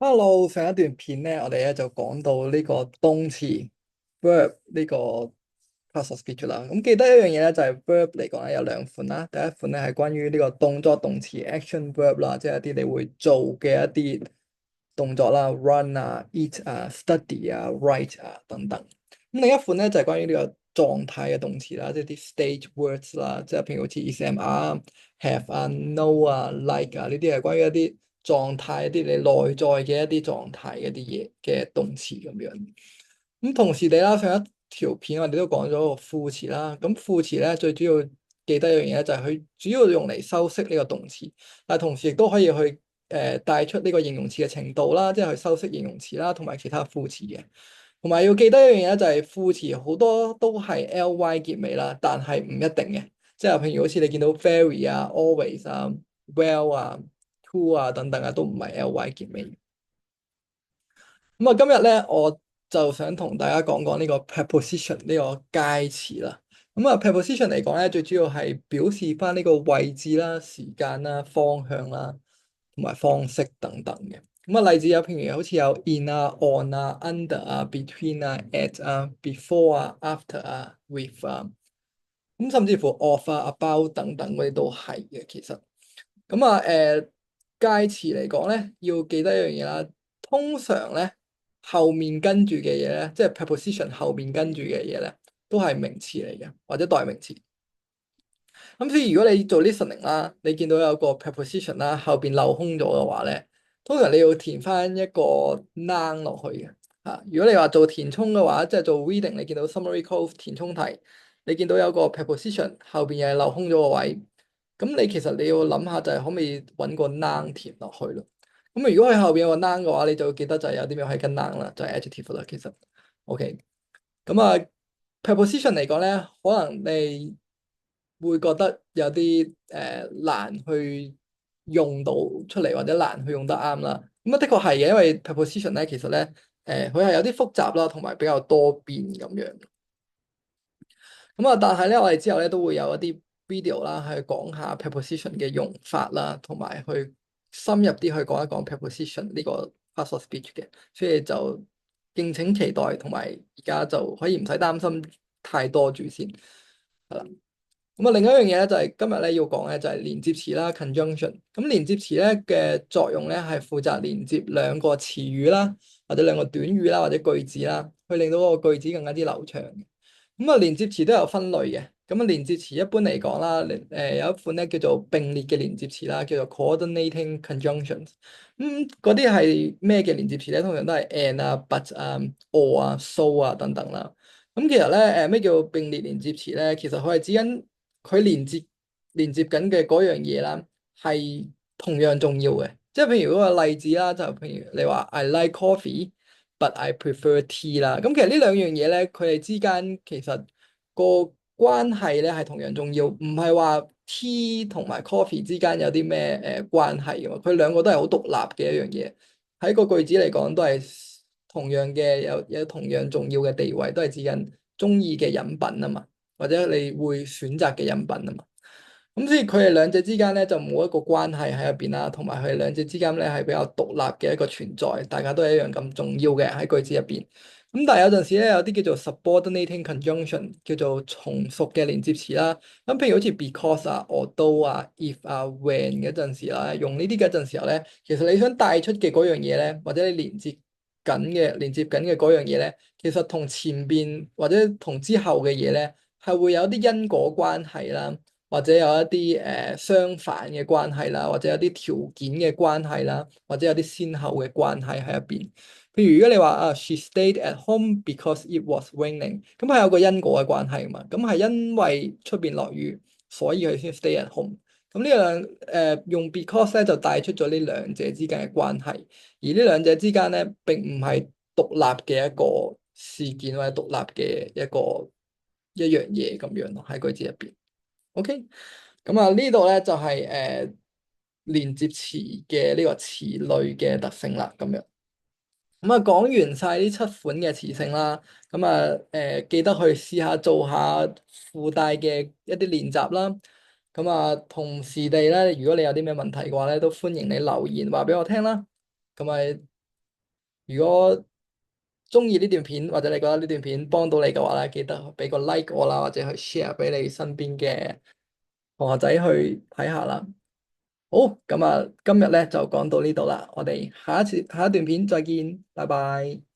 Hello，上一段片咧，我哋咧就講到呢個動詞 verb 呢個 class of speech 啦。咁記得一樣嘢咧，就係 verb 嚟講咧有兩款啦。第一款咧係關於呢個動作動詞 action verb 啦，即係一啲你會做嘅一啲動作啦，run 啊、eat 啊、study 啊、write 啊等等。咁另一款咧就係關於呢個狀態嘅動詞啦，即係啲 stage words 啦，即係譬如好似 is、am、are、have 啊、know 啊、like 啊呢啲係關於一啲狀態、一啲你內在嘅一啲狀態嘅一啲嘢嘅動詞咁樣。咁同時地啦，上一條片我哋都講咗個副詞啦。咁副詞咧最主要記得一樣嘢就係佢主要用嚟修飾呢個動詞，但係同時亦都可以去帶出呢個形容詞嘅程度啦，即係去修飾形容詞啦，同埋其他副詞嘅。同埋要記得一樣嘢就係副詞好多都係 ly 結尾啦，但係唔一定嘅。即係譬如好似你見到 very 啊、always 啊、well 啊、to 啊等等啊，都唔係 ly 結尾。咁啊，今日咧我就想同大家講講呢個 preposition 呢個介詞啦。咁啊，preposition 嚟講咧，最主要係表示翻呢個位置啦、時間啦、方向啦，同埋方式等等嘅。咁啊，例子有譬如好似有 in 啊、on 啊、under 啊、between 啊、at 啊、before 啊、after 啊、with 啊，咁甚至乎 of 啊、about 等等嗰啲都係嘅。其實咁啊，介詞嚟講咧，要記得一樣嘢啦。通常咧，後面跟住嘅嘢咧，即係 preposition 後面跟住嘅嘢咧，都係名詞嚟嘅，或者代名詞。咁所以如果你做 listening 啦，你見到有個 preposition 啦，後邊漏空咗嘅話咧，通常你要填翻一個 noun 落去嘅。如果你話做填充嘅話，即係做 reading，你見到 summary code 填充題，你見到有個 preposition 後邊又係漏空咗個位，咁你其實你要諗下就係可唔可以揾個 noun 填落去咯。咁如果佢後邊有個 noun 嘅話，你就要記得就係有啲咩可以跟 noun 啦，就係 adjective 啦。其實，OK。咁啊，preposition 嚟講咧，可能你會覺得有啲難去用到出嚟，或者難去用得啱啦。咁啊，的確係嘅，因為 preposition 咧，其實咧佢係有啲複雜啦，同埋比較多變咁樣。咁啊，但係咧，我哋之後咧都會有一啲 video 啦，去講下 preposition 嘅用法啦，同埋去深入啲去講一講 preposition 呢個 part of speech 嘅，所以就敬請期待，同埋而家就可以唔使擔心太多住先，係啦。咁啊，另一樣嘢咧就係今日咧要講咧就係連接詞啦 conjunction。咁連接詞咧嘅作用咧係負責連接兩個詞語啦，或者兩個短語啦，或者句子啦，去令到嗰個句子更加之流暢嘅。咁啊，連接詞都有分類嘅。咁啊，連接詞一般嚟講啦，有一款咧叫做並列嘅連接詞啦，叫做 coordinating conjunctions。嗰啲係咩嘅連接詞咧？通常都係 and 啊、but 啊、or 啊、so 啊等等啦。咁其實咧，咩叫並列連接詞咧？其實佢係指緊佢連接緊嘅嗰樣嘢啦，係同樣重要嘅。即係譬如嗰個例子啦，就譬如你話 I like coffee，but I prefer tea 啦。咁其實呢兩樣嘢咧，佢哋之間其實個關係咧係同樣重要，唔係話 tea 同埋 coffee 之間有啲咩關係㗎嘛。佢兩個都係好獨立嘅一樣嘢，喺個句子嚟講都係同樣嘅有同樣重要嘅地位，都係指緊中意嘅飲品啊嘛。或者你會選擇嘅飲品啊嘛，咁所以佢哋兩者之間咧就冇一個關係喺入邊啦，同埋佢哋兩者之間咧係比較獨立嘅一個存在，大家都係一樣咁重要嘅喺句子入邊。咁但係有陣時咧有啲叫做 subordinating conjunction，叫做從屬嘅連接詞啦。咁譬如好似 because 啊、although 啊、if 啊、when 嗰陣時啦，用呢啲嗰陣時候咧，其實你想帶出嘅嗰樣嘢咧，或者你連接緊嘅嗰樣嘢咧，其實同前邊或者同之後嘅嘢咧。係會有啲因果關係啦，或者有一啲相反嘅關係啦，或者有啲條件嘅關係啦，或者有啲先後嘅關係喺入邊。譬如如果你話啊，she stayed at home because it was raining，咁係有個因果嘅關係嘛。咁係因為出邊落雨，所以佢先 stay at home。咁呢用 because 咧就帶出咗呢兩者之間嘅關係，而呢兩者之間咧並唔係獨立嘅一個事件或者獨立嘅一樣嘢咁樣咯，喺句子入邊。OK，咁啊呢度咧就係連接詞嘅呢個詞類嘅特性啦，咁樣。咁啊講完晒呢七款嘅詞性啦，咁啊記得去試下做下附帶嘅一啲練習啦。咁啊同時地咧，如果你有啲咩問題嘅話咧，都歡迎你留言話俾我聽啦。咁啊如果中意呢段片，或者你覺得呢段片幫到你嘅話咧，記得俾個 like 我啦，或者去 share 俾你身邊嘅同學仔去睇下啦。好，咁啊，今日咧就講到呢度啦，我哋下一段片再見，拜拜。